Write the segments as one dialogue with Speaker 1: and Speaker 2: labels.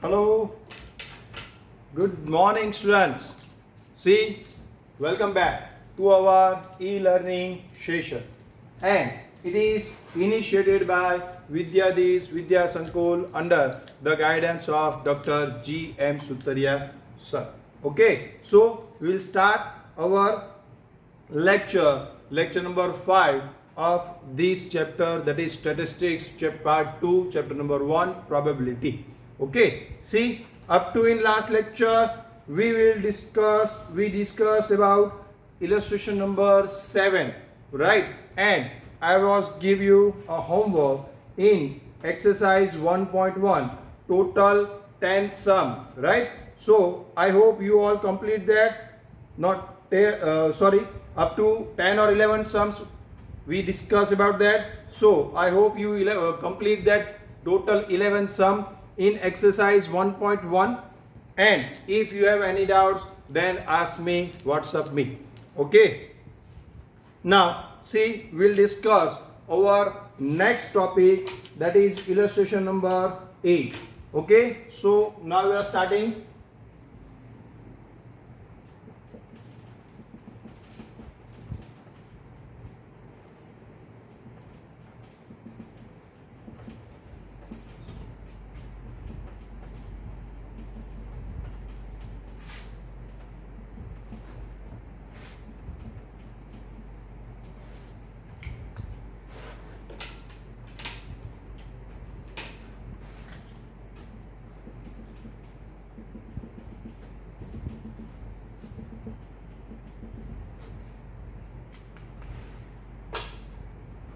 Speaker 1: Hello, good morning students. See, welcome back to our e-learning session, and it is initiated by Vidyadis Vidya Sankul under the guidance of Dr. G.M. Sutaria sir. Okay, so we will start our lecture number 5 of this chapter, that is statistics, part 2, chapter number 1, probability. Okay, see, up to in last lecture we discussed about illustration number 7, right? And I was give you a homework in exercise 1.1, total 10 sum, right? So I hope you all complete that. Up to 10 or 11 sums we discuss about that. So I hope you complete that total 11 sum in exercise 1.1, and if you have any doubts then ask me, WhatsApp me. Okay, now see, we'll discuss our next topic, that is illustration number 8. Okay, so now we are starting.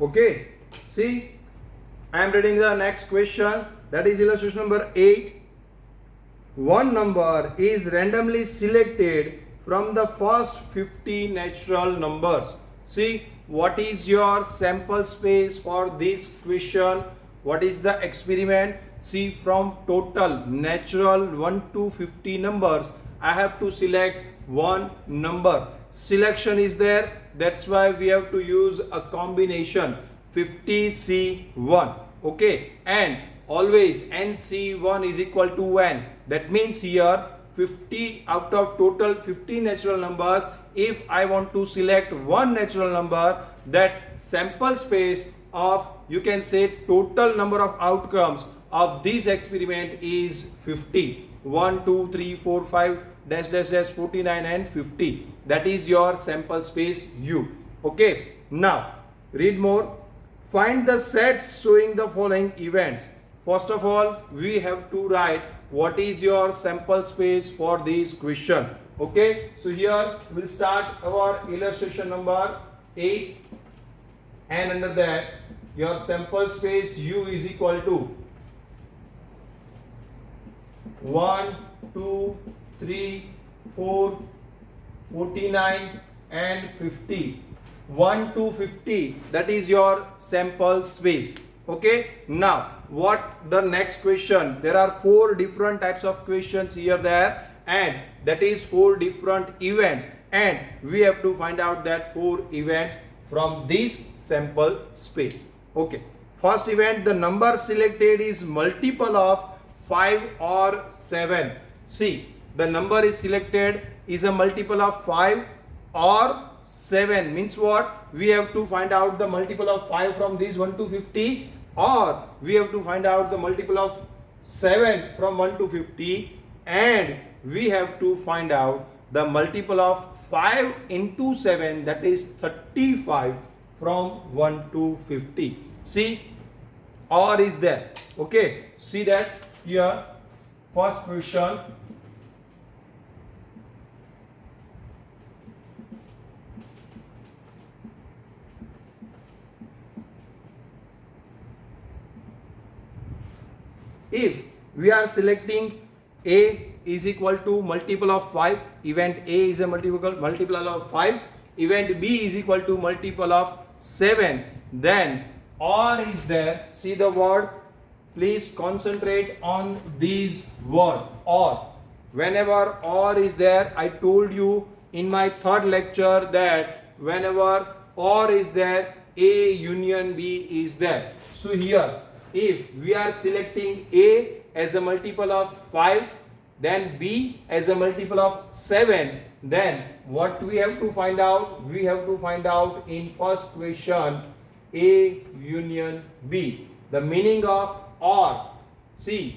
Speaker 1: Okay, see, I am reading the next question, that is illustration number 8. One number is randomly selected from the first 50 natural numbers. See, what is your sample space for this question? What is the experiment? See, from total natural 1 to 50 numbers, I have to select one number. Selection is there, that's why we have to use a combination 50C1. Okay, and always NC1 is equal to n. That means here 50 out of total 50 natural numbers, if I want to select one natural number, that sample space of, you can say, total number of outcomes of this experiment is 50. 1, 2, 3, 4, 5, dash dash dash 49 and 50. That is your sample space U. Okay, now read more. Find the sets showing the following events. First of all, we have to write what is your sample space for this question. Okay, so here we'll start our illustration number 8, and under that your sample space U is equal to 1, 2, 3, 4, 49 and 50. 1 to 50, that is your sample space. Okay, now what the next question? There are 4 different types of questions here there, and that is 4 different events, and we have to find out that 4 events from this sample space. Okay, first event, the number selected is multiple of 5 or 7. See, the number is selected is a multiple of 5 or 7, means what? We have to find out the multiple of 5 from this 1 to 50, or we have to find out the multiple of 7 from 1 to 50, and we have to find out the multiple of 5 into 7, that is 35, from 1 to 50. See, or is there. Okay, see that here, first question. If we are selecting A is equal to multiple of 5, event A is a multiple of 5, event B is equal to multiple of 7, then OR is there. See the word, please concentrate on these word OR. Whenever OR is there, I told you in my third lecture that whenever OR is there, A union B is there. So here, if we are selecting A as a multiple of 5, then B as a multiple of 7, then what we have to find out? We have to find out in first question A union B. The meaning of OR. See,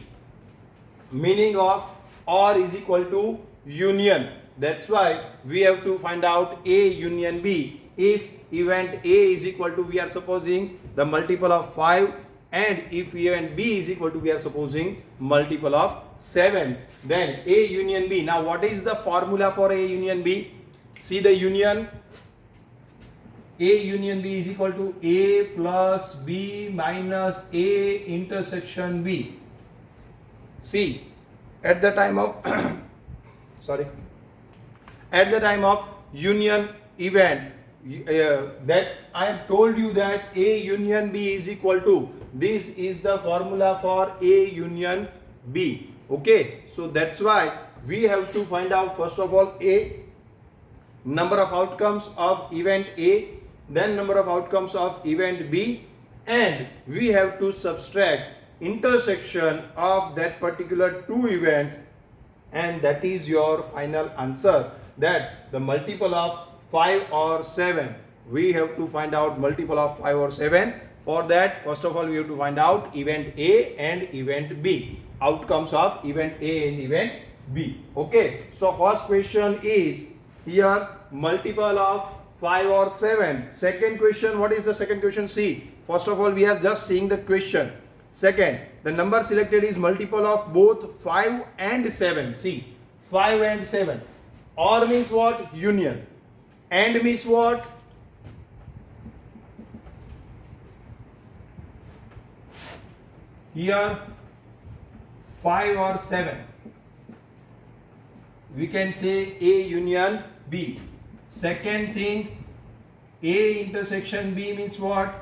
Speaker 1: meaning of OR is equal to union. That's why we have to find out A union B. If event A is equal to, we are supposing the multiple of 5, and if event B is equal to, we are supposing multiple of 7, then A union B. Now what is the formula for A union B? See the union. A union B is equal to A plus B minus A intersection B. See, at the time of at the time of union event, that I have told you that A union B is equal to, this is the formula for A union B. Okay, so that's why we have to find out first of all A, number of outcomes of event A, then number of outcomes of event B, and we have to subtract intersection of that particular two events, and that is your final answer, that the multiple of 5 or 7. We have to find out multiple of 5 or 7. For that, first of all, we have to find out event A and event B, outcomes of event A and event B. Okay, so first question is here multiple of 5 or 7. Second question, what is the second question? See, first of all, we are just seeing the question. Second, the number selected is multiple of both 5 and 7. See, 5 and 7. OR means what? Union. AND means what? Here 5 or 7. We can say A union B. Second thing, A intersection B means what?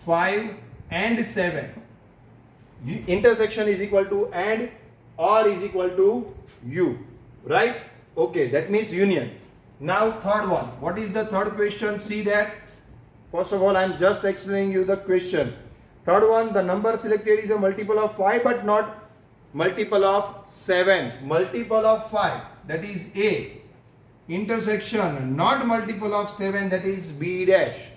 Speaker 1: 5 and 7. Intersection is equal to AND, OR is equal to U. Right? Okay, that means union. Now third one. What is the third question? See that. First of all, I am just explaining you the question. Third one, the number selected is a multiple of 5 but not multiple of 7. Multiple of 5, that is A. Intersection, not multiple of 7, that is B dash.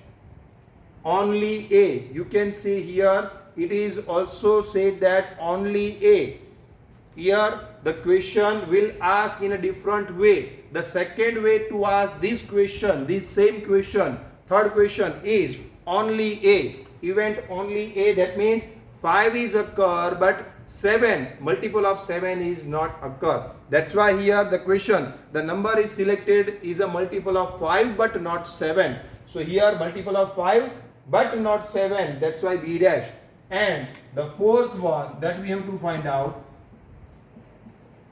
Speaker 1: Only A. You can see here, it is also said that only A. Here the question will ask in a different way. The second way to ask this question, this same question, third question, is only A. Event only A, that means 5 is occur but 7, multiple of 7 is not occur. That's why here the question, the number is selected is a multiple of 5 but not 7. So here multiple of 5 but not 7, that's why B dash. And the fourth one that we have to find out,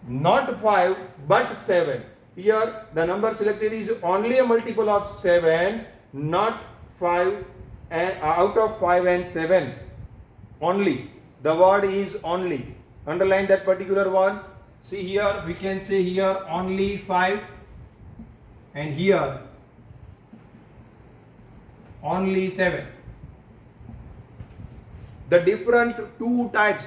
Speaker 1: not 5 but 7. Here the number selected is only a multiple of 7, not 5 and out of 5 and 7. Only. The word is only. Underline that particular one. See here, we can say here only 5 and here only 7. The different two types,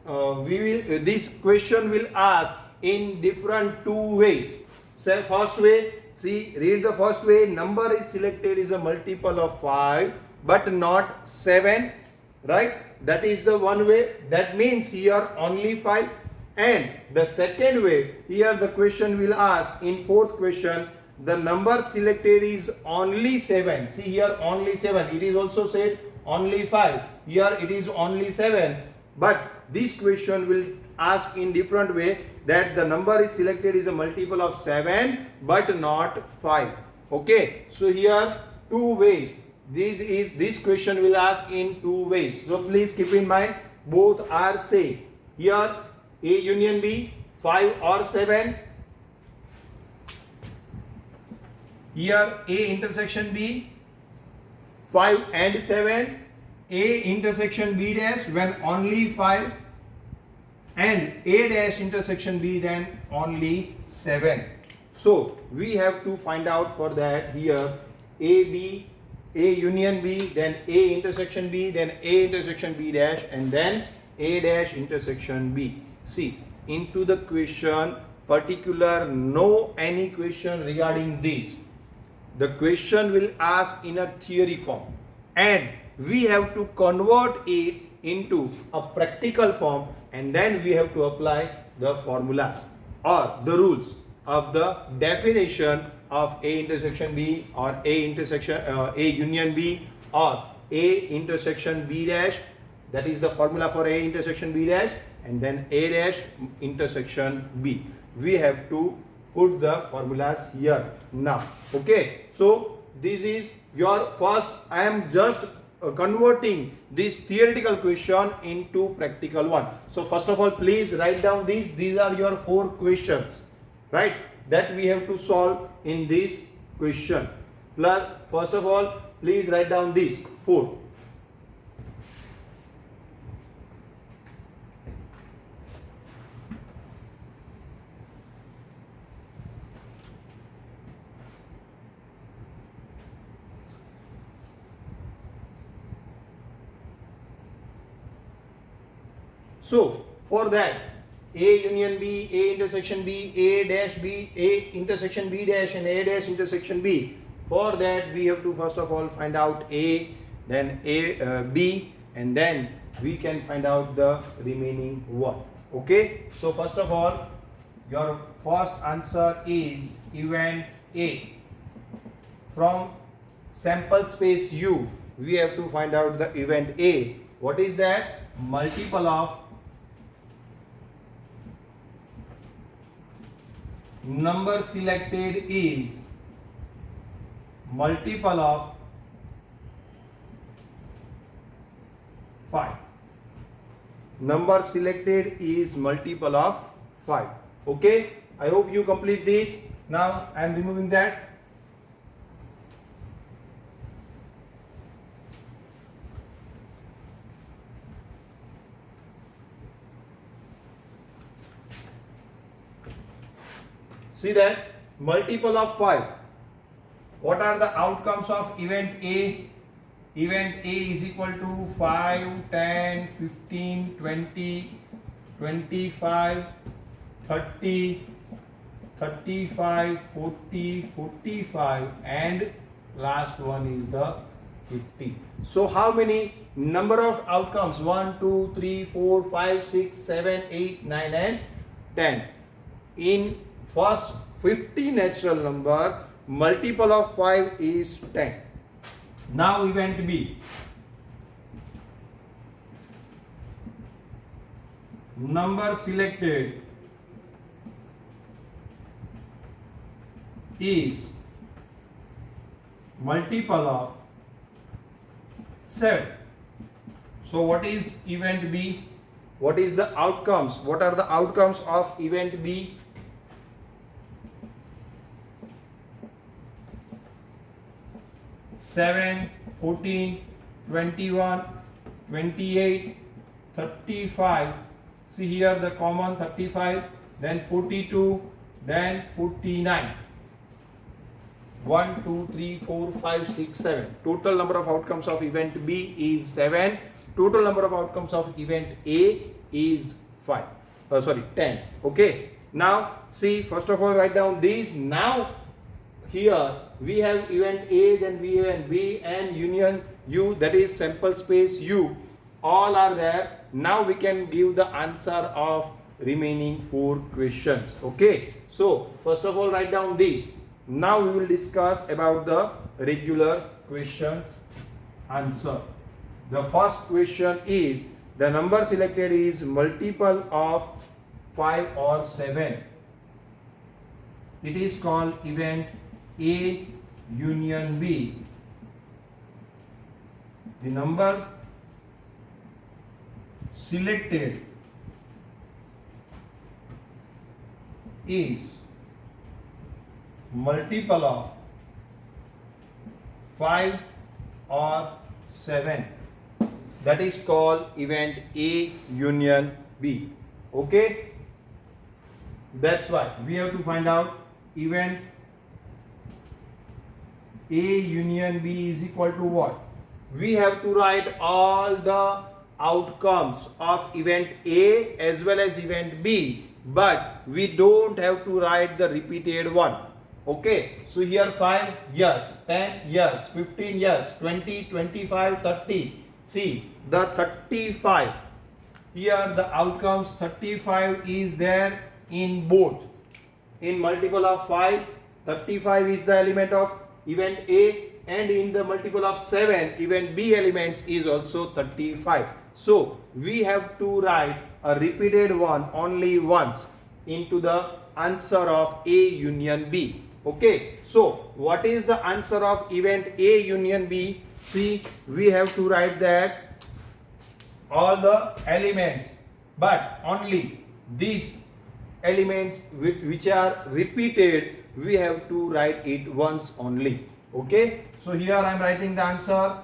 Speaker 1: this question will ask in different two ways. So first way, see, read the first way. Number is selected is a multiple of 5 but not 7, right? That is the one way. That means here only 5. And the second way, here the question will ask in fourth question, the number selected is only 7. See here only 7. It is also said only 5. Here it is only 7. But this question will ask in different way, that the number is selected is a multiple of 7 but not 5. Okay, so here two ways. This question will ask in two ways. So please keep in mind, both are same. Here A union B, 5 or 7. Here A intersection B, 5 and 7. A intersection B dash when only 5, and A dash intersection B then only 7. So we have to find out for that here AB A union B, then A intersection B, then A intersection B dash, and then A dash intersection B. See, into the question particular, no any question regarding this. The question will ask in a theory form, and we have to convert it into a practical form, and then we have to apply the formulas or the rules of the definition of A intersection B, or A intersection A union B, or A intersection B dash. That is the formula for A intersection B dash, and then A dash intersection B. We have to put the formulas here now. Okay, so this is your first. I am just converting this theoretical question into practical one. So first of all, please write down these. These are your 4 questions, right, that we have to solve in this question. Plus, first of all, please write down these 4. So for that, A union B, A intersection B, A dash B, A intersection B dash, and A dash intersection B. For that, we have to first of all find out A, then B, and then we can find out the remaining one. Okay. So first of all, your first answer is event A. From sample space U, we have to find out the event A. What is that? Multiple of number selected is multiple of 5. Number selected is multiple of 5. Okay, I hope you complete this. Now I am removing that. See that multiple of 5. What are the outcomes of event A? Event A is equal to 5, 10, 15, 20, 25, 30, 35, 40, 45, and last one is the 50. So how many number of outcomes? 1, 2, 3, 4, 5, 6, 7, 8, 9, and 10. In first 50 natural numbers, multiple of 5 is 10. Now event B. Number selected is multiple of 7. So what is event B? What is the outcomes? What are the outcomes of event B? 7, 14, 21, 28, 35. See here the common 35, then 42, then 49. 1, 2, 3, 4, 5, 6, 7. Total number of outcomes of event B is 7. Total number of outcomes of event A is 5. 10. Okay. Now see, first of all write down these. Now here we have event A, then we have event B, and union U, that is sample space U. All are there. Now we can give the answer of remaining 4 questions. Okay. So first of all write down these. Now we will discuss about the regular questions answer. The first question is, the number selected is multiple of 5 or 7. It is called event A union B. The number selected is multiple of 5 or 7. That is called event A union B. Okay. That's why we have to find out event A union B is equal to what? We have to write all the outcomes of event A as well as event B, but we don't have to write the repeated one. Okay, so here 5 yes, 10 yes, 15 yes, 20, 25, 30. See the 35. Here the outcomes 35 is there in both. In multiple of 5, 35 is the element of event A, and in the multiple of 7, event B elements is also 35. So we have to write a repeated one only once into the answer of A union B. Okay, so what is the answer of event A union B? See, we have to write that all the elements, but only these elements which are repeated, we have to write it once only. Okay, so here I am writing the answer: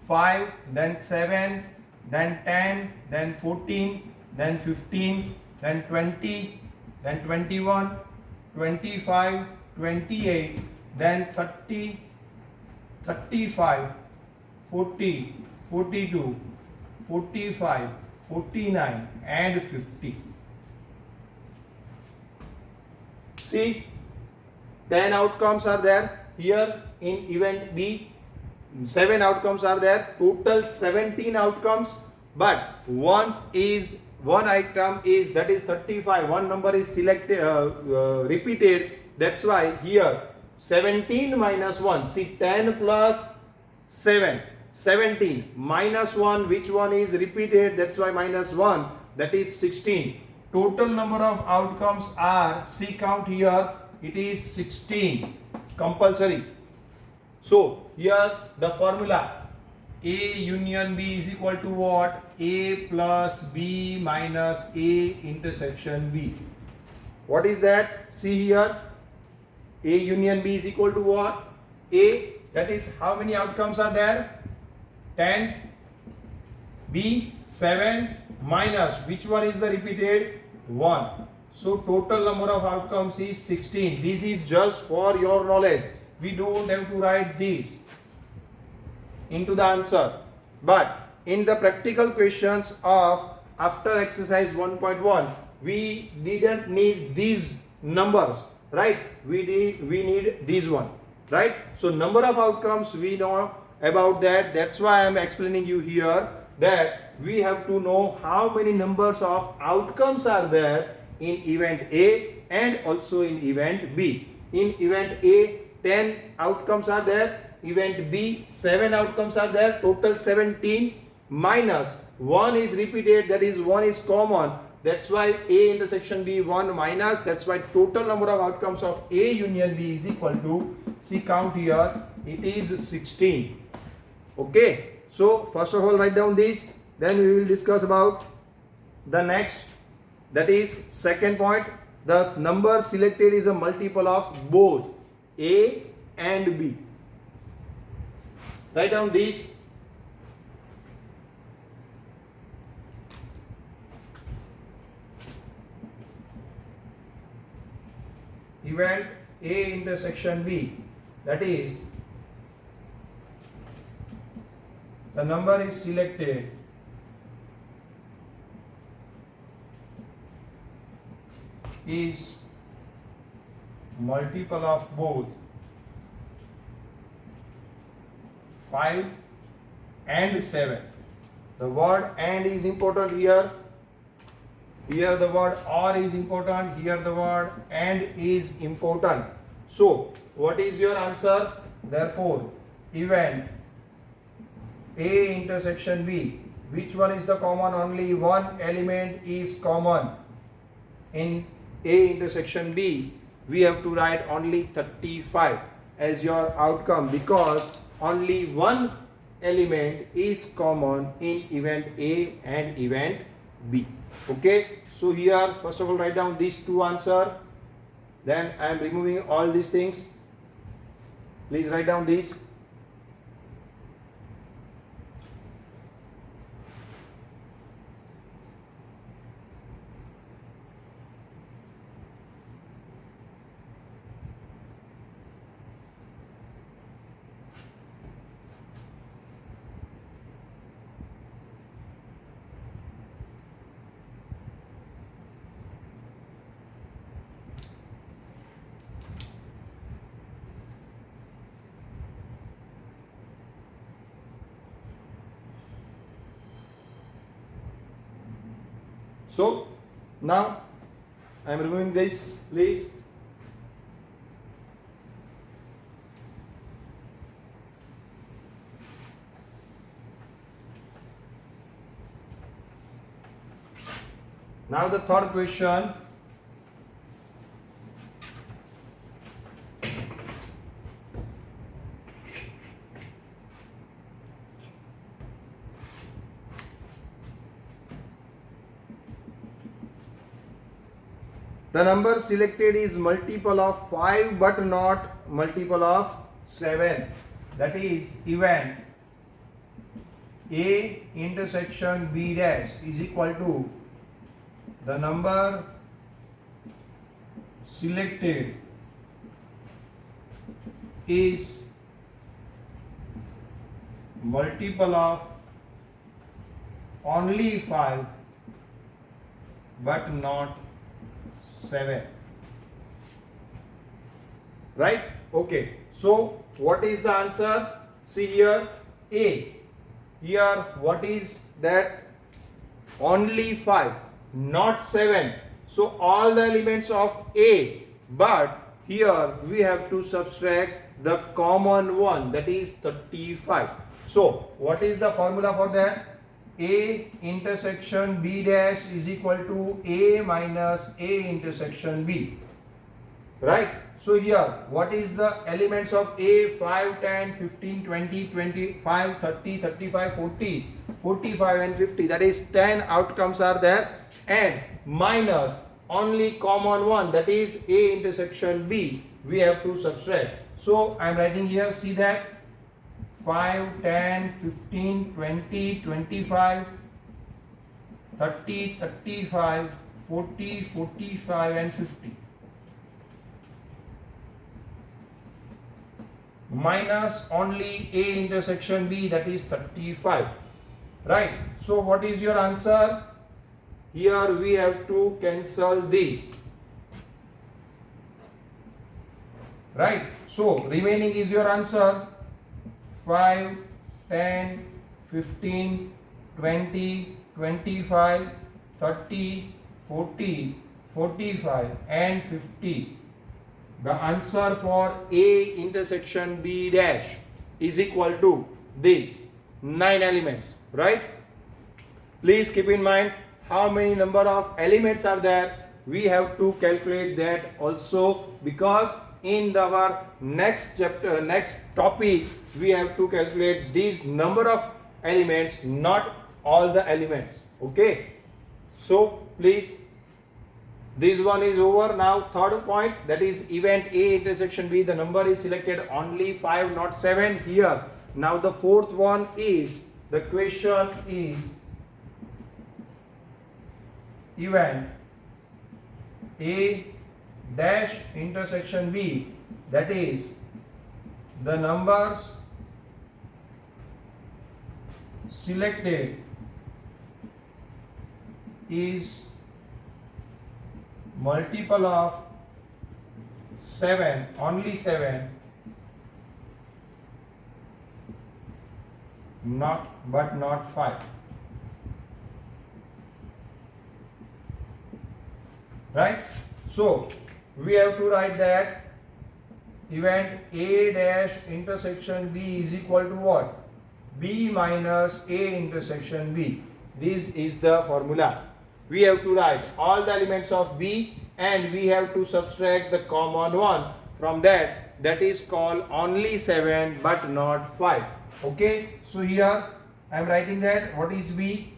Speaker 1: 5, then 7, then 10, then 14, then 15, then 20, then 21, 25, 28, then 30, 35, 40, 42, 45, 49 and 50. See, 10 outcomes are there here in event B, 7 outcomes are there, total 17 outcomes, but one item is, that is 35, one number is selected, repeated, that's why here 17 minus 1, see 10 plus 7, 17 minus 1, which one is repeated, that's why minus 1, that is 16. Total number of outcomes are, see count here, it is 16 compulsory. So here the formula A union B is equal to what? A plus B minus A intersection B. What is that? See here, A union B is equal to what? A, that is how many outcomes are there? 10, B 7 minus which one is the repeated? 1. So total number of outcomes is 16. This is just for your knowledge. We don't have to write this into the answer. But in the practical questions of after exercise 1.1, we didn't need these numbers, right? We need this one, right? So number of outcomes we know about that. That's why I am explaining you here that we have to know how many numbers of outcomes are there in event A and also in event B. In event A, 10 outcomes are there. Event B, 7 outcomes are there. Total 17 minus 1 is repeated, that is 1 is common. That's why A intersection B 1 minus. That's why total number of outcomes of A union B is equal to, see count here, it is 16. Okay. So first of all write down this. Then we will discuss about the next. That is second point. The number selected is a multiple of both A and B. Write down this. Event A intersection B, that is the number is selected is multiple of both 5 and 7. The word and is important here. Here the word or is important. Here the word and is important. So what is your answer? Therefore, event A intersection B, which one is the common? Only one element is common. In A intersection B, we have to write only 35 as your outcome, because only one element is common in event A and event B. Okay, so here first of all write down these two answer. Then I am removing all these things. Please write down these. So now I am removing this, please. Now the third question. The number selected is multiple of 5 but not multiple of 7. That is event A intersection B dash is equal to the number selected is multiple of only 5 but not 7. Right? Okay. So what is the answer? See here A. Here what is that? Only 5, not 7. So all the elements of A, but here we have to subtract the common one, that is 35. So what is the formula for that? A intersection B dash is equal to A minus A intersection B. Right? So here what is the elements of A? 5, 10, 15, 20, 25, 30, 35, 40, 45 and 50. That is 10 outcomes are there, and minus only common one, that is A intersection B, we have to subtract. So I am writing here, see that 5, 10, 15, 20, 25, 30, 35, 40, 45 and 50. Minus only A intersection B, that is 35. Right? So what is your answer? Here we have to cancel this. Right? So remaining is your answer. 5, 10, 15, 20, 25, 30, 40, 45 and 50. The answer for A intersection B dash is equal to these 9 elements, right? Please keep in mind how many number of elements are there. We have to calculate that also, because in our next chapter, next topic, we have to calculate these number of elements, not all the elements. Okay? So please, this one is over. Now third point, that is event A intersection B, the number is selected only 5 not 7 here. Now the fourth one is, the question is event A dash intersection B, that is the numbers selected is multiple of 7, only 7, but not 5. Right? So we have to write that event A dash intersection B is equal to what? B minus A intersection B. This is the formula. We have to write all the elements of B and we have to subtract the common one from that. That is called only 7 but not 5. Okay. So here I am writing that what is B?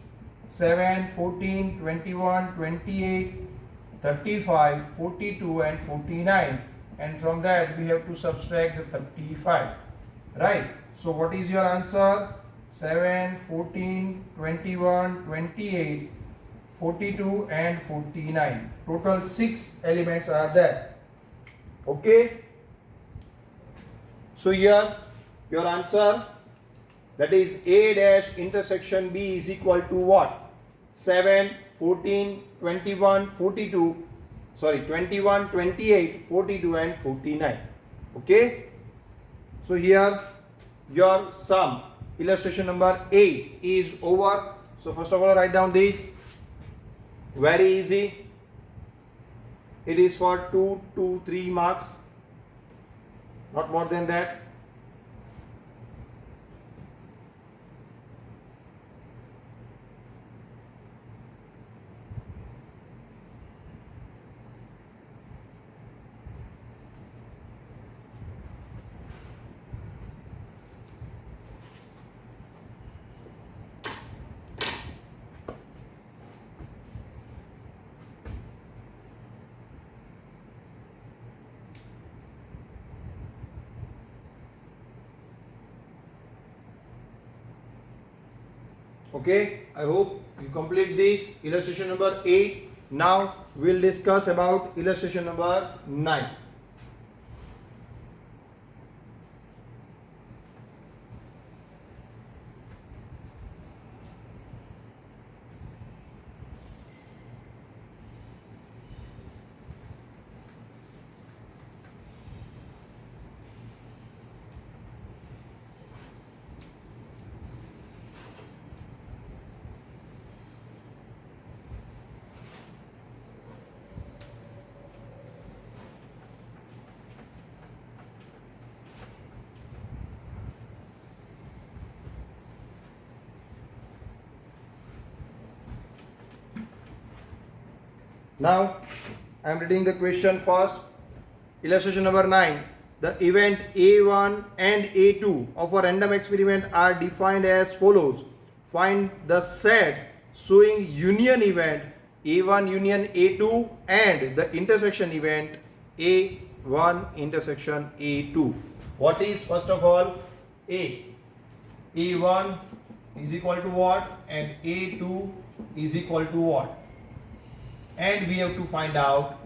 Speaker 1: 7, 14, 21, 28, 35, 42 and 49, and from that we have to subtract the 35. Right? So what is your answer? 7, 14, 21, 28, 42 and 49. Total 6 elements are there. Okay? So here your answer, that is A dash intersection B is equal to what? 7, 14, 21, 42, 21, 28, 42 and 49. Okay? So here your sum, illustration number 8 is over. So first of all, write down this. Very easy. It is for 2 to 3 marks, not more than that. Okay, I hope you complete this illustration number 8. Now we'll discuss about illustration number 9. Now I am reading the question first. Illustration number 9. The event A1 and A2 of a random experiment are defined as follows. Find the sets showing union event A1 union A2 and the intersection event A1 intersection A2. What is first of all A? A1 is equal to what and A2 is equal to what? And we have to find out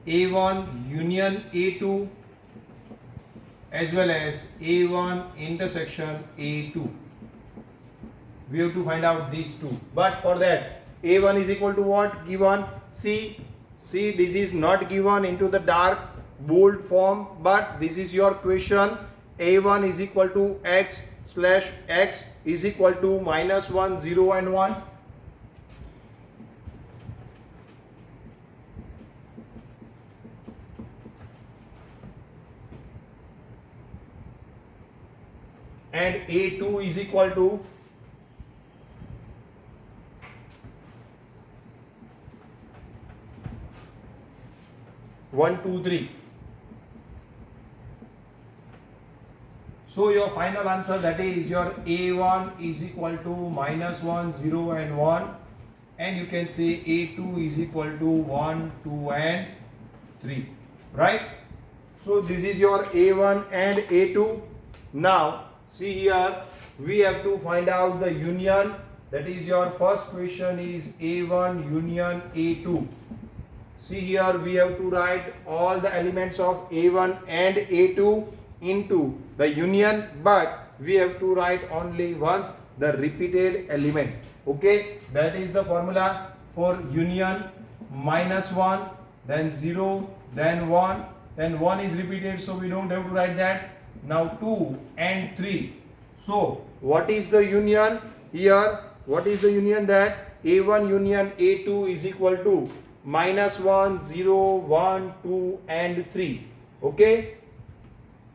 Speaker 1: A1 union A2 as well as A1 intersection A2. We have to find out these two. But for that, A1 is equal to what? Given. See, this is not given into the dark bold form, but this is your question. A1 is equal to x slash x is equal to -1, 0 and 1. And A2 is equal to one, 2, 3. So your final answer, that is your A1 is equal to -1, 0 and 1, and you can say A2 is equal to 1, 2 and 3, right? So this is your A1 and A2. Now see here, we have to find out the union. That is your first question is A1 union A2. See here, we have to write all the elements of A1 and A2 into the union, but we have to write only once the repeated element. Okay, that is the formula for union. -1, then 0, then 1, then 1 is repeated, so we don't have to write that. Now 2 and 3. So what is the union here? What is the union? That A1 union A2 is equal to -1, 0, 1, 2 and 3. Okay.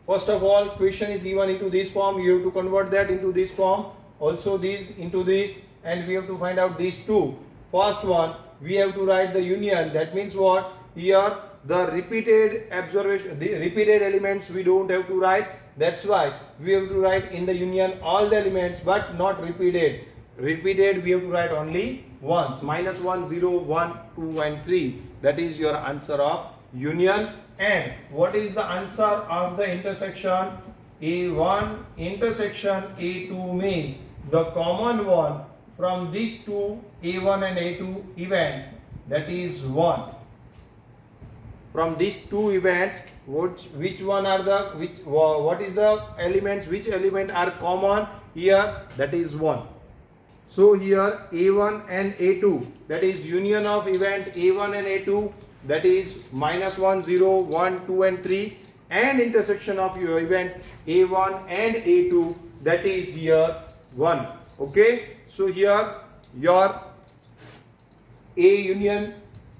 Speaker 1: First of all, question is given into this form. You have to convert that into this form. Also this into this, and we have to find out these two. First one, we have to write the union. That means what? Here the repeated observation, the repeated elements we don't have to write. That's why we have to write in the union all the elements, but not repeated. Repeated we have to write only once. -1, 0, 1, 2 and 3. That is your answer of union. And what is the answer of the intersection? A1 intersection A2 means the common one from these two A1 and A2 event, that is 1. From these two events, which one are the what is the elements, which element are common here? That is 1. So here A1 and A2, that is union of event A1 and A2, that is -1, 0, 1, 2 and 3, and intersection of your event A1 and A2, that is here 1. Okay, so here your A union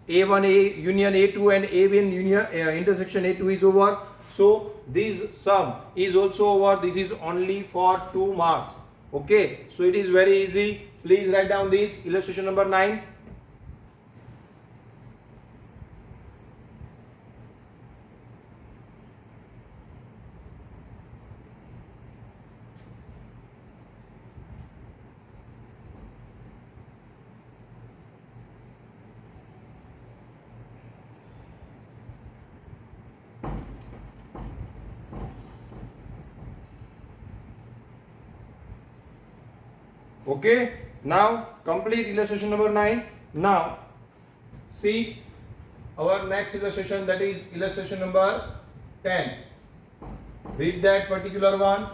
Speaker 1: A1 A union A2 and A1 union intersection A2 is over. So this sum is also over. This is only for 2 marks. Okay, so it is very easy. Please write down this illustration number 9. Okay, now complete illustration number 9. Now see our next illustration, that is illustration number 10. Read that particular one.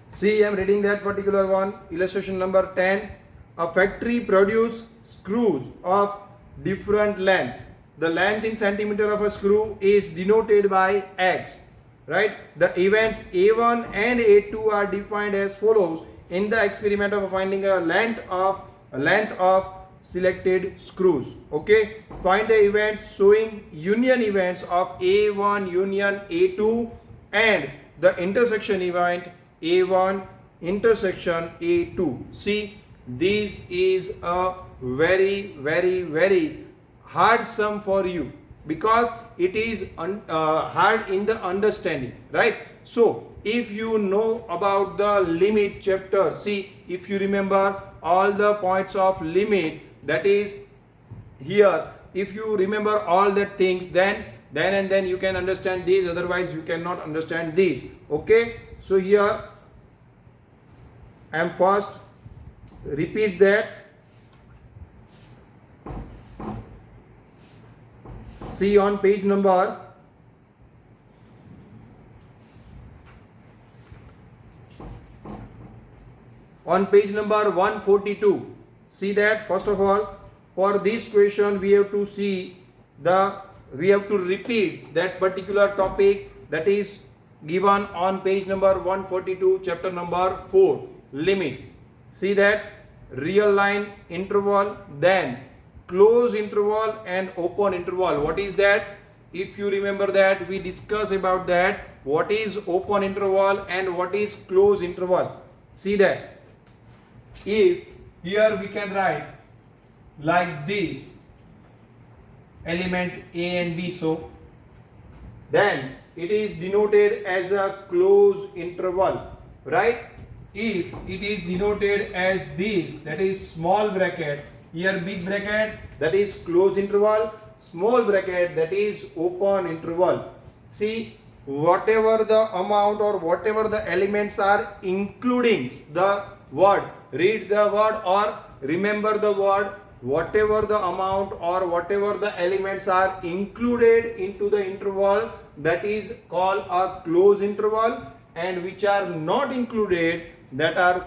Speaker 1: See, I am reading that particular one. Illustration number 10. A factory produces screws of different lengths. The length in centimeter of a screw is denoted by X. Right? The events A1 and A2 are defined as follows in the experiment of finding a length of selected screws. Okay? Find the events showing union events of A1 union A2 and the intersection event A1 intersection A2. See, this is a very hard sum for you because it is hard in the understanding, right? So if you know about the limit chapter, see, if you remember all the points of limit, that is here, if you remember all that things, then you can understand these, otherwise you cannot understand these. Okay, so here I am first repeat that. See on page number 142. See that first of all, for this question we have to repeat that particular topic that is given on page number 142, chapter number 4, limit. See that real line, interval, then close interval and open interval. What is that? If you remember that we discussed about that, what is open interval and what is close interval. See that if here we can write like this, element A and B, so then it is denoted as a close interval, right? If it is denoted as this, that is small bracket, here big bracket, that is close interval, small bracket, that is open interval. See, whatever the amount or whatever the elements are, including the word, read the word or remember the word, whatever the amount or whatever the elements are included into the interval, that is called a close interval, and which are not included, that are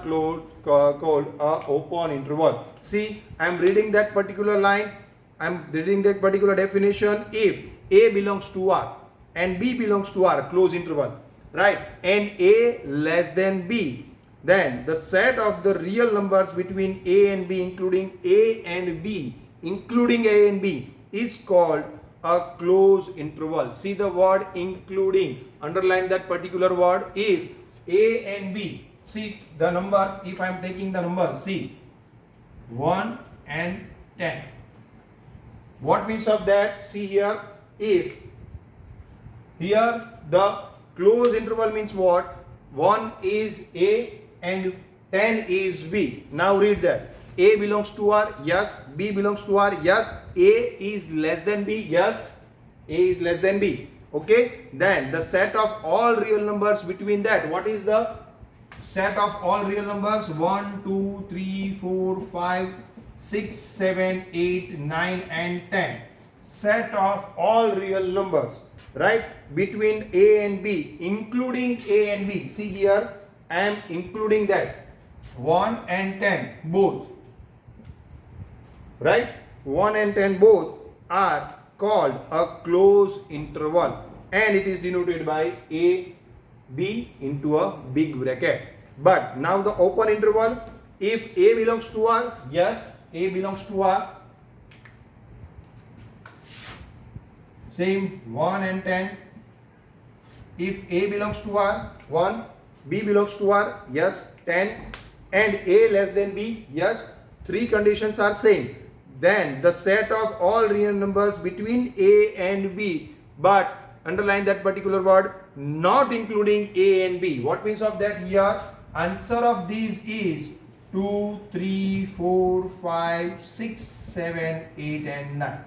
Speaker 1: called a open interval. See, I am reading that particular line, I am reading that particular definition. If A belongs to R and B belongs to R, close interval, right, and A less than B, then the set of the real numbers between A and B, including A and B is called a close interval. See the word including, underline that particular word. If A and B, see the numbers, if I am taking the numbers, see 1 and 10. What means of that? See here, if here the close interval means what? 1 is A and 10 is B. Now read that. A belongs to R, yes. B belongs to R, yes. A is less than B, yes. A is less than B. Okay. Then the set of all real numbers between that. What is the set of all real numbers? 1, 2, 3, 4, 5, 6, 7, 8, 9 and 10. Set of all real numbers, right, between A and B, including A and B. See here, I am including that 1 and 10 both, right? 1 and 10 both are called a closed interval, and it is denoted by A, B into a big bracket. But now the open interval, if A belongs to R, yes, A belongs to R. Same 1 and 10. If A belongs to R, 1, B belongs to R, yes, 10, and A less than B, yes, three conditions are same. Then the set of all real numbers between A and B, but underline that particular word, not including A and B. What means of that here? Answer of these is 2, 3, 4, 5, 6, 7, 8 and 9.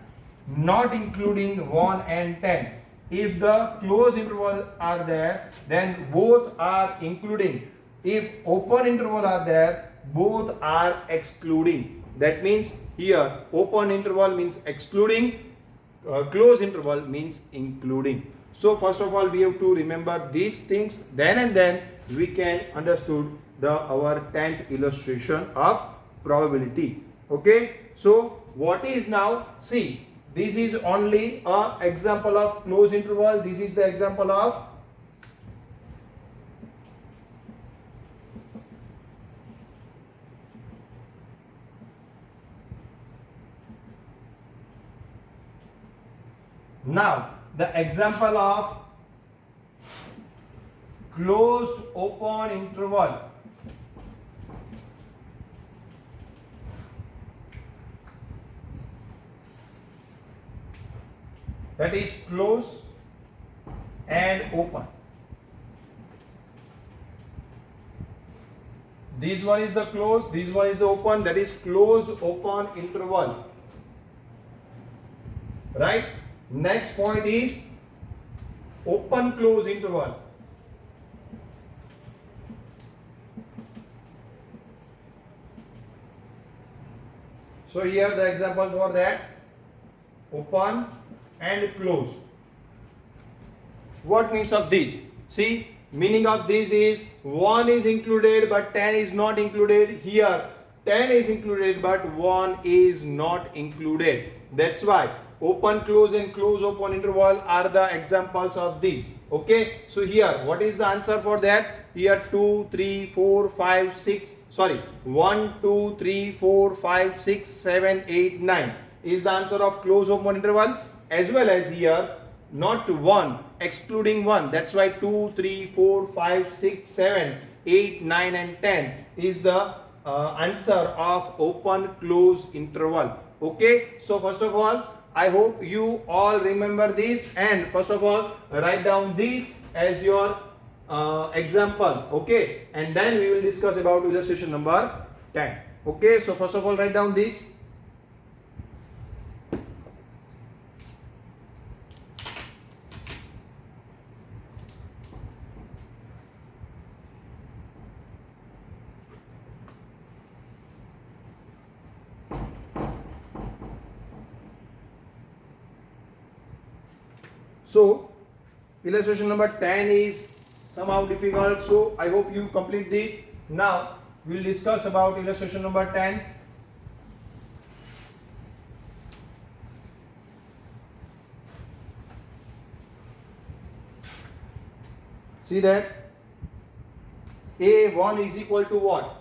Speaker 1: Not including 1 and 10. If the closed interval are there, then both are including. If open interval are there, both are excluding. That means here open interval means excluding, closed interval means including. So first of all, we have to remember these things. Then and then we can understood our 10th illustration of probability. Okay. So what is now? See, this is only a example of closed interval. This is the example of now the example of closed open interval. That is closed and open. This one is the closed, this one is the open. That is closed open interval. Right? Next point is open close interval. So here the example for that, open and close. What means of this? See, meaning of this is 1 is included but 10 is not included. Here 10 is included but 1 is not included. That's why open close and close open interval are the examples of these. Okay, so here what is the answer for that? Here 2, 3, 4, 5, 6, sorry, 1, 2, 3, 4, 5, 6, 7, 8, 9 is the answer of close open interval, as well as here not 1 excluding 1. That's why 2, 3, 4, 5, 6, 7, 8, 9 and 10 is the answer of open close interval. Okay, so first of all, I hope you all remember this, and first of all write down this as your example. Okay, and then we will discuss about illustration number 10. Okay, so first of all write down this. So illustration number 10 is somehow difficult, so I hope you complete this. Now we will discuss about illustration number 10. See that A1 is equal to what?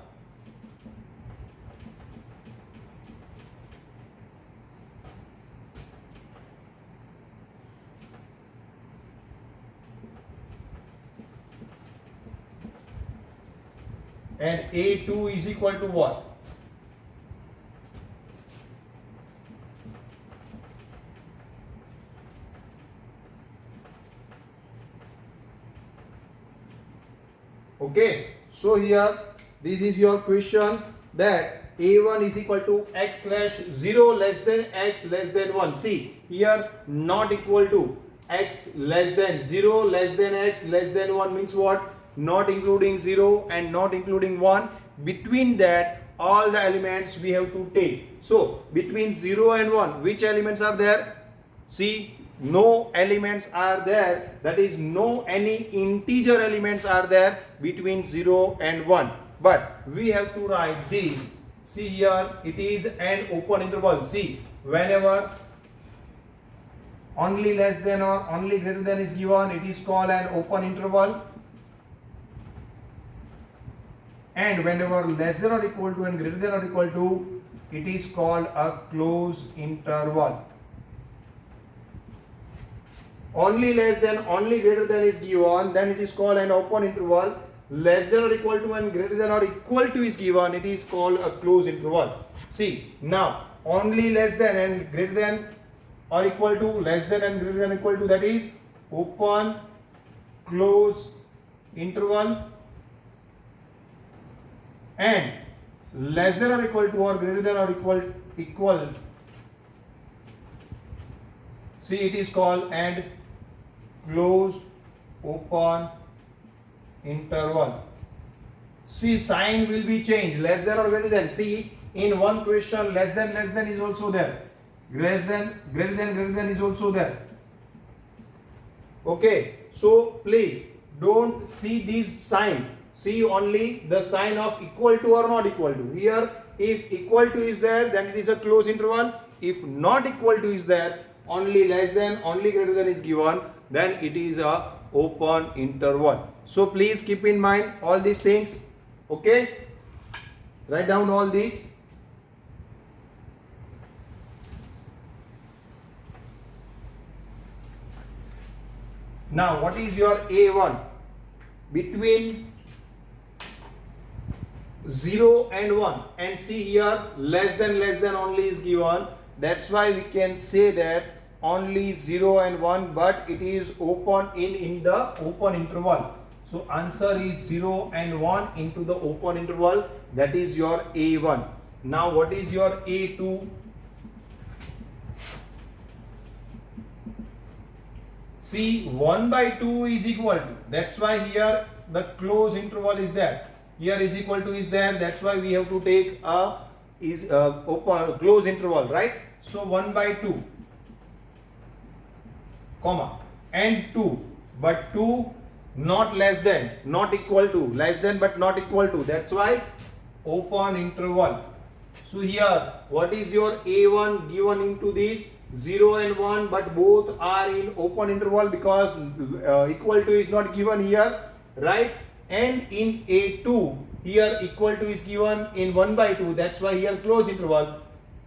Speaker 1: And A2 is equal to what? Okay, so here this is your question that A1 is equal to x slash 0 less than x less than 1. See here, not equal to x less than 0 less than x less than 1 means what? Not including 0 and not including 1. Between that all the elements we have to take. So between 0 and 1, which elements are there? See, no elements are there, that is no any integer elements are there between 0 and 1, but we have to write this. See here, it is an open interval. See, whenever only less than or only greater than is given, it is called an open interval, and whenever less than or equal to and greater than or equal to, it is called a closed interval. Only less than, only greater than is given, then it is called an open interval. Less than or equal to and greater than or equal to is given, it is called a closed interval. See, now only less than and greater than or equal to, less than and greater than equal to, that is open close interval, and less than or equal to or greater than or equal, see, it is called and closed open interval. See, sign will be changed, less than or greater than. See, in one question less than is also there, less than greater than is also there. Okay, so please don't see this sign, see only the sign of equal to or not equal to. Here if equal to is there, then it is a closed interval. If not equal to is there, only less than, only greater than is given, then it is a open interval. So please keep in mind all these things. Okay, write down all these. Now what is your A1? Between 0 and 1, and see here less than only is given, that's why we can say that only 0 and 1, but it is open in the open interval. So answer is 0 and 1 into the open interval, that is your A1. Now what is your A2? See, 1 by 2 is equal to, that's why here the closed interval is there. Here is equal to is there, that's why we have to take a open closed interval, right? So 1 by 2 comma and 2, but 2 not less than, not equal to, less than but not equal to, that's why open interval. So here what is your A1 given into this 0 and 1, but both are in open interval because equal to is not given here, right? And in A2 here equal to is given in 1 by 2, that's why here closed interval.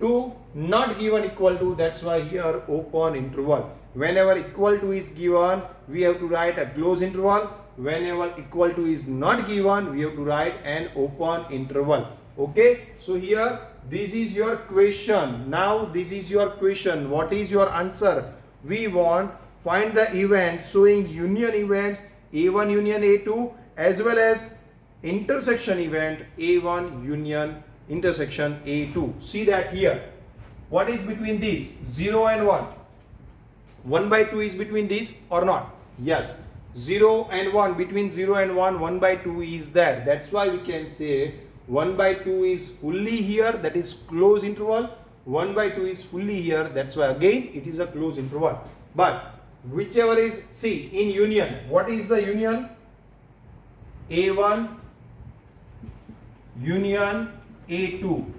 Speaker 1: 2 not given equal to, that's why here open interval. Whenever equal to is given, we have to write a closed interval. Whenever equal to is not given, we have to write an open interval. Okay, so here this is your question. Now this is your question. What is your answer? We want find the events showing union events A1 union A2 as well as intersection event A1 union intersection A2. See that here. What is between these? 0 and 1. 1 by 2 is between these or not? Yes. 0 and 1, between 0 and 1, 1 by 2 is there. That's why we can say 1 by 2 is fully here, that is closed interval. 1 by 2 is fully here, that's why again it is a closed interval. But whichever is, see, in union, what is the union? A1 union A2.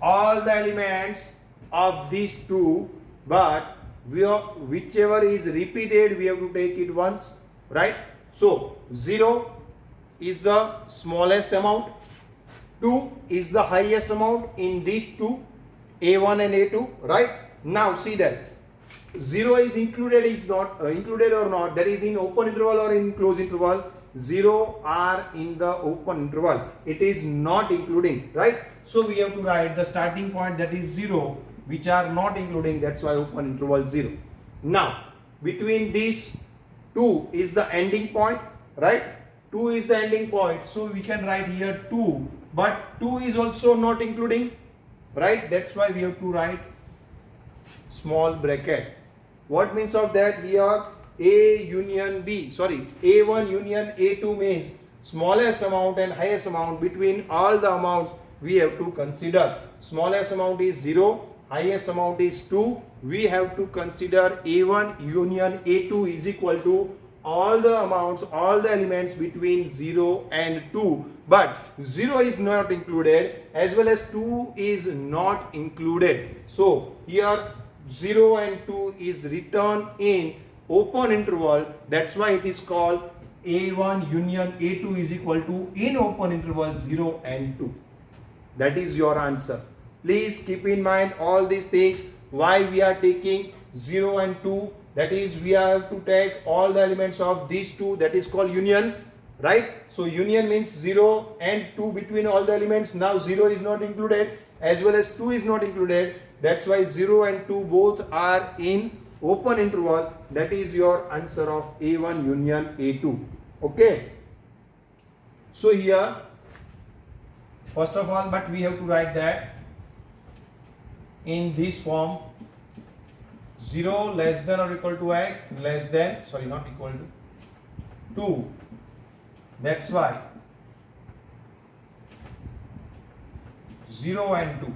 Speaker 1: All the elements of these two, but whichever is repeated, we have to take it once, right? So 0 is the smallest amount, 2 is the highest amount in these two, A1 and A2, right? Now see that 0 is included, is not included or not, that is in open interval or in closed interval. 0 are in the open interval, it is not including, right? So we have to write the starting point, that is 0, which are not including, that's why open interval 0. Now between these two is the ending point, right? 2 is the ending point, so we can write here 2, but 2 is also not including, right? That's why we have to write small bracket. What means of that? Here A union B, sorry, A1 union A2 means smallest amount and highest amount. Between all the amounts we have to consider. Smallest amount is 0, highest amount is 2. We have to consider A1 union A2 is equal to all the amounts, all the elements between 0 and 2, but 0 is not included as well as 2 is not included. So here 0 and 2 is written in open interval. That's why it is called A1 union A2 is equal to in open interval 0 and 2. That is your answer. Please keep in mind all these things. Why we are taking 0 and 2? That is, we have to take all the elements of these two. That is called union, right? So union means 0 and 2 between all the elements. Now 0 is not included as well as 2 is not included. That's why 0 and 2 both are in open interval. That is your answer of A1 union A2. Okay. So here, first of all, but we have to write that in this form: 0 less than or equal to x less than, sorry, not equal to 2. That's why 0 and 2.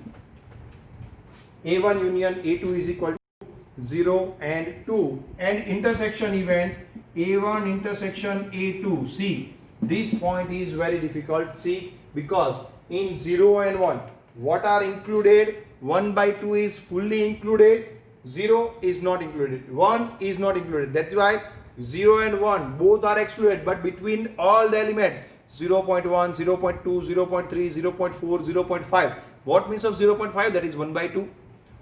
Speaker 1: A1 union A2 is equal to 0 and 2. And intersection event A1 intersection A2. See, this point is very difficult. See, because in 0 and 1, what are included? 1 by 2 is fully included. 0 is not included. 1 is not included. That's why 0 and 1 both are excluded. But between all the elements 0.1, 0.2, 0.3, 0.4, 0.5. What means of 0.5? That is 1 by 2.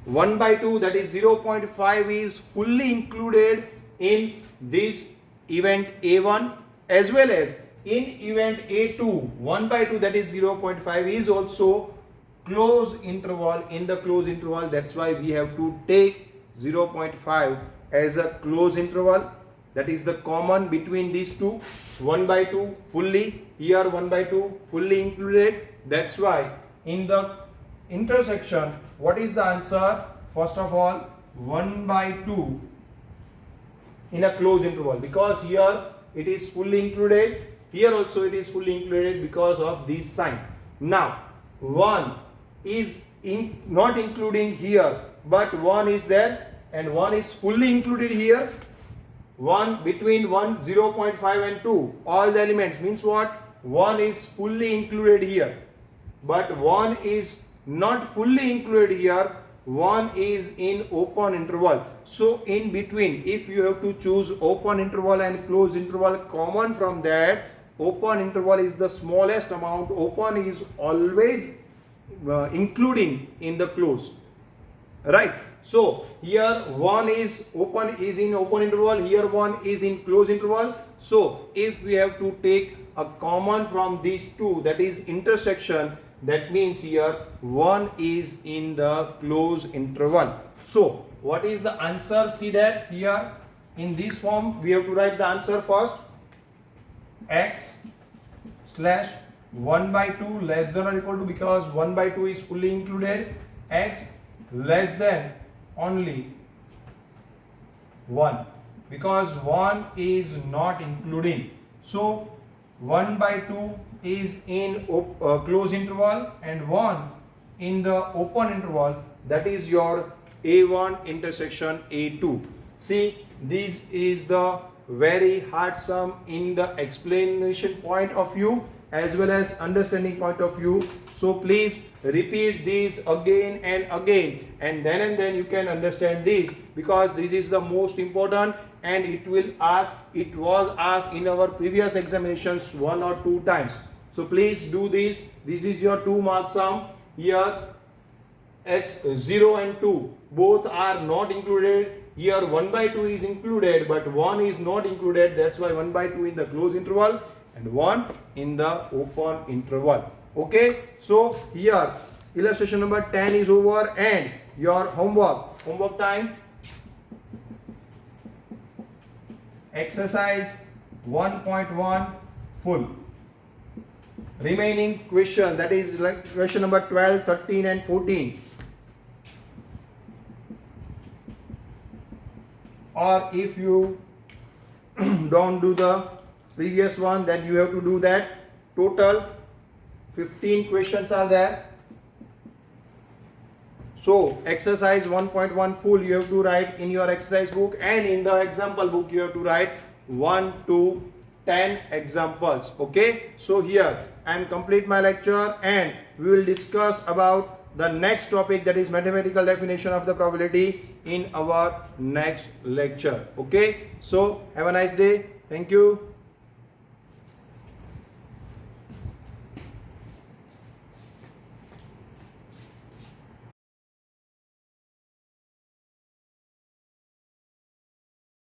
Speaker 1: 1 by 2, that is 0.5, is fully included in this event A1 as well as in event A2. 1 by 2, that is 0.5, is also close interval in the close interval. That's why we have to take 0.5 as a close interval. That is the common between these two. 1 by 2 fully, here 1 by 2 fully included. That's why in the intersection, what is the answer? First of all, 1 by 2 in a close interval, because here it is fully included, here also it is fully included because of this sign. Now 1 is not including here, but 1 is there and 1 is fully included here. 1 between 1, 0.5 and 2, all the elements, means what? 1 is fully included here, but 1 is not fully included here. 1 is in open interval. So in between, if you have to choose open interval and close interval, common from that, open interval is the smallest amount. Open is always including in the close, right? So here 1 is open, is in open interval, here 1 is in close interval. So if we have to take a common from these two, that is intersection, that means here 1 is in the close interval. So what is the answer? See that here in this form we have to write the answer first. X slash 1 by 2 less than or equal to, because 1 by 2 is fully included, x less than only 1, because 1 is not including. So 1 by 2 is in close interval and 1 in the open interval. That is your A1 intersection A2. See, this is the very hard sum in the explanation point of view as well as understanding point of view. So please repeat these again and again, and then you can understand this, because this is the most important and it was asked in our previous examinations 1 or 2 times. So please do this. This is your 2 mark sum. Here x 0 and 2 both are not included. Here 1 by 2 is included but 1 is not included. That's why 1 by 2 in the closed interval and 1 in the open interval. Okay, so here illustration number 10 is over and your homework time, exercise 1.1 full. Remaining question, that is like question number 12, 13 and 14. Or if you don't do the previous one, then you have to do that. Total 15 questions are there. So exercise 1.1 full you have to write in your exercise book, and in the example book you have to write 1 to 10 examples. Okay, so here I am complete my lecture, and we will discuss about the next topic, that is mathematical definition of the probability, in our next lecture. Okay, so have a nice day. Thank you.